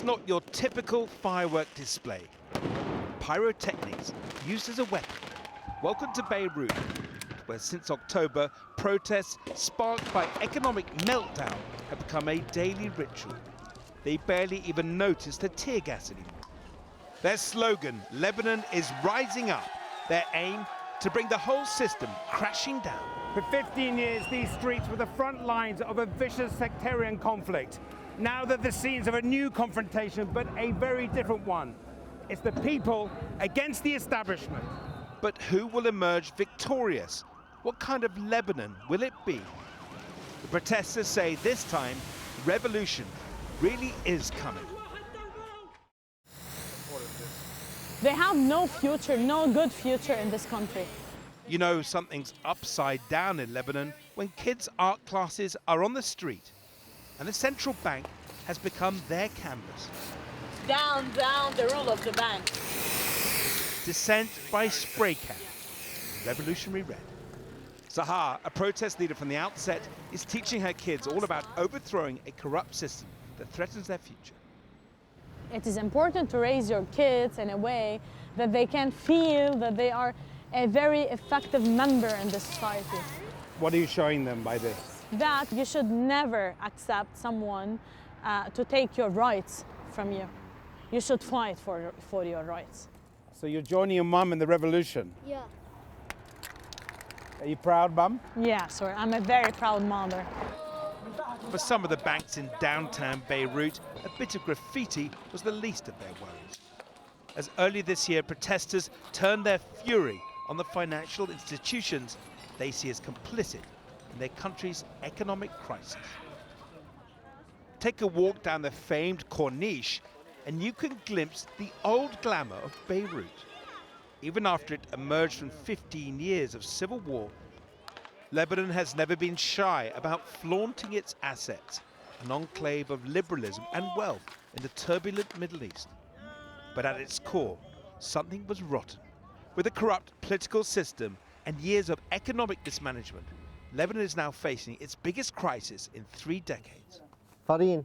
It's not your typical firework display. Pyrotechnics used as a weapon. Welcome to Beirut, where since October, protests sparked by economic meltdown have become a daily ritual. They barely even notice the tear gas anymore. Their slogan, Lebanon is rising up. Their aim, to bring the whole system crashing down. For 15 years, these streets were the front lines of a vicious sectarian conflict. Now they're the scenes of a new confrontation, but a very different one. It's the people against the establishment. But who will emerge victorious? What kind of Lebanon will it be? The protesters say this time, revolution really is coming. They have no future, no good future in this country. You know something's upside down in Lebanon when kids' art classes are on the street and the central bank has become their canvas. Down, down the rule of the bank. Dissent by spray can, revolutionary red. Sahar, a protest leader from the outset, is teaching her kids all about overthrowing a corrupt system that threatens their future. It is important to raise your kids in a way that they can feel that they are a very effective member in the society. What are you showing them by this? That you should never accept someone to take your rights from you. You should fight for your rights. So you're joining your mum in the revolution? Yeah. Are you proud, mum? Yeah, sorry, I'm a very proud mother. For some of the banks in downtown Beirut, a bit of graffiti was the least of their worries. As early this year, protesters turned their fury on the financial institutions they see as complicit in their country's economic crisis. Take a walk down the famed Corniche and you can glimpse the old glamour of Beirut. Even after it emerged from 15 years of civil war, Lebanon has never been shy about flaunting its assets, an enclave of liberalism and wealth in the turbulent Middle East. But at its core, something was rotten. With a corrupt political system and years of economic mismanagement, Lebanon is now facing its biggest crisis in 3 decades. Farine.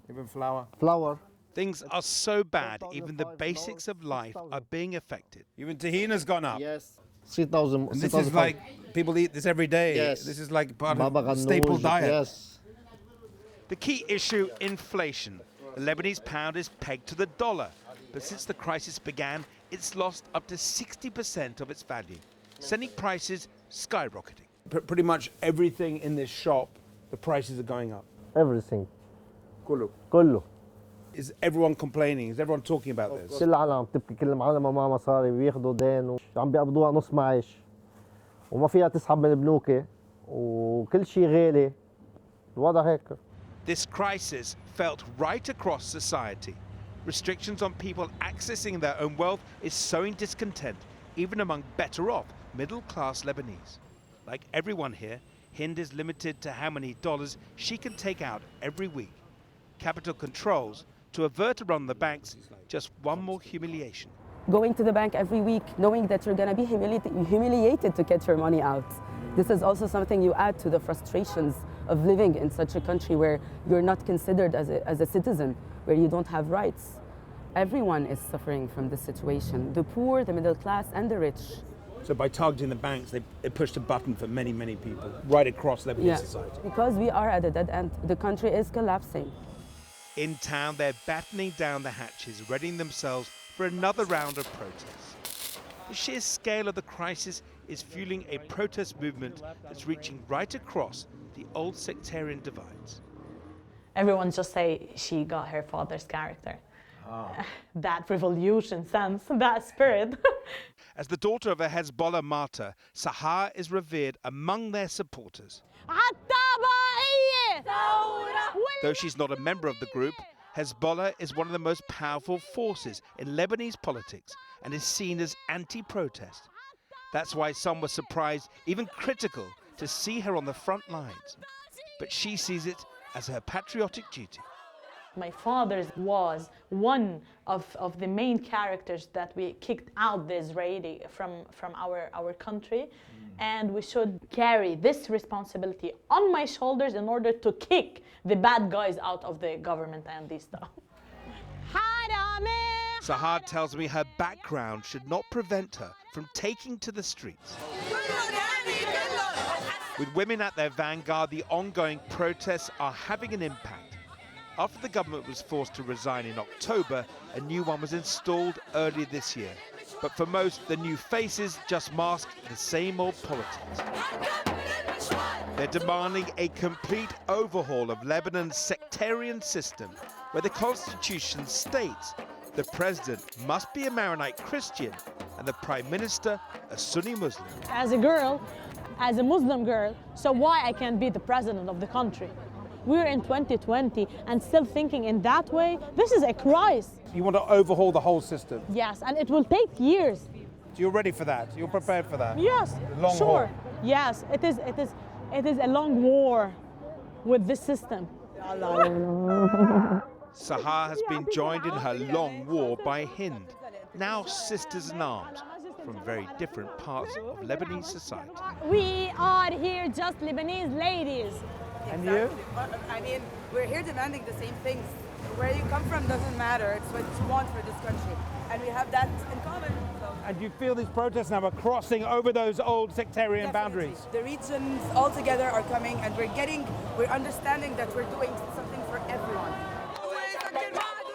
Even flour. Flour. Things are so bad, even the basics of life are being affected. Even tahina's gone up. Yes. 3,000. And this is like, people eat this every day. Yes. This is like part Baba of ganoush, staple diet. Yes. The key issue, inflation. The Lebanese pound is pegged to the dollar, but since the crisis began, it's lost up to 60% of its value, sending prices skyrocketing. Pretty much everything in this shop, the prices are going up. Everything. Kullu. كله. Is everyone complaining? Is everyone talking about this? كل العالم عم تبكي، كل العالم ما معها مصاري بياخذوا دين وعم بيقبضوها نص معاش وما فيها تسحب من البنوك وكل شيء غالي. الوضع هيك. This crisis felt right across society. Restrictions on people accessing their own wealth is sowing discontent, even among better-off middle-class Lebanese. Like everyone here, Hind is limited to how many dollars she can take out every week. Capital controls to avert around the banks, just one more humiliation. Going to the bank every week, knowing that you're going to be humiliated to get your money out. This is also something you add to the frustrations of living in such a country where you're not considered as a citizen, where you don't have rights. Everyone is suffering from this situation, the poor, the middle class, and the rich. So by targeting the banks, they pushed a button for many, many people right across Lebanese society. Because we are at a dead end. The country is collapsing. In town, they're battening down the hatches, readying themselves for another round of protests. The sheer scale of the crisis is fueling a protest movement that's reaching right across the old sectarian divides. Everyone just say she got her father's character. That revolution sense, that spirit. As the daughter of a Hezbollah martyr, Sahar is revered among their supporters. Though she's not a member of the group, Hezbollah is one of the most powerful forces in Lebanese politics and is seen as anti-protest. That's why some were surprised, even critical, to see her on the front lines. But she sees it as her patriotic duty. My father was one of the main characters that we kicked out the Israeli from our country, and we should carry this responsibility on my shoulders in order to kick the bad guys out of the government and this stuff. Sahar tells me her background should not prevent her from taking to the streets. With women at their vanguard, the ongoing protests are having an impact. After the government was forced to resign in October, a new one was installed earlier this year. But for most, the new faces just mask the same old politics. They're demanding a complete overhaul of Lebanon's sectarian system, where the constitution states the president must be a Maronite Christian and the prime minister a Sunni Muslim. As a girl, as a Muslim girl, so why I can't be the president of the country? We're in 2020 and still thinking in that way. This is a crisis. You want to overhaul the whole system. Yes, and it will take years. So you're ready for that? You're prepared for that? Yes, Long sure. haul. Yes, it is a long war with this system. Sahar has been joined in her long war by Hind, now sisters in arms from very different parts of Lebanese society. We are here just Lebanese ladies. And you? I mean, we're here demanding the same things. Where you come from doesn't matter. It's what you want for this country. And we have that in common. So. And you feel these protests now are crossing over those old sectarian Definitely. boundaries? The regions all together are coming, and we're understanding that we're doing something for everyone.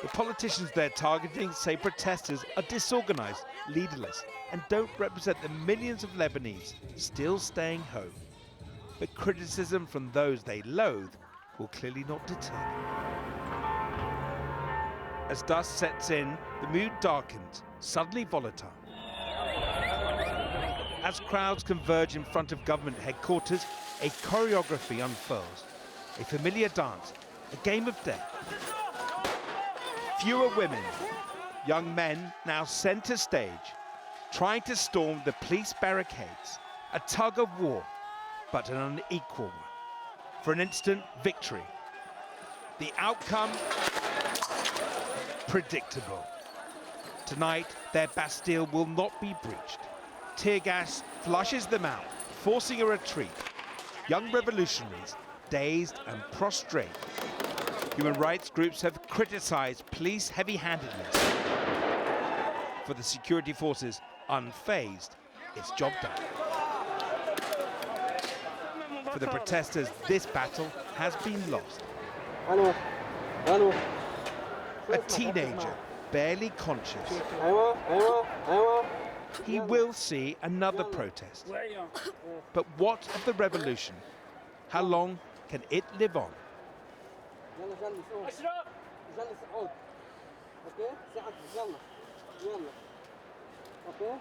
The politicians they're targeting say protesters are disorganized, leaderless, and don't represent the millions of Lebanese still staying home. But criticism from those they loathe will clearly not deter them. As dusk sets in, the mood darkens, suddenly volatile. As crowds converge in front of government headquarters, a choreography unfurls. A familiar dance, a game of death. Fewer women, young men now center stage, trying to storm the police barricades. A tug of war, but an unequal one. For an instant, victory. The outcome, predictable. Tonight, their Bastille will not be breached. Tear gas flushes them out, forcing a retreat. Young revolutionaries, dazed and prostrate. Human rights groups have criticized police heavy-handedness. For the security forces, unfazed, it's job done. For the protesters, this battle has been lost. A teenager, barely conscious. He will see another protest. But what of the revolution? How long can it live on? اوكي ساعات يلا اوكي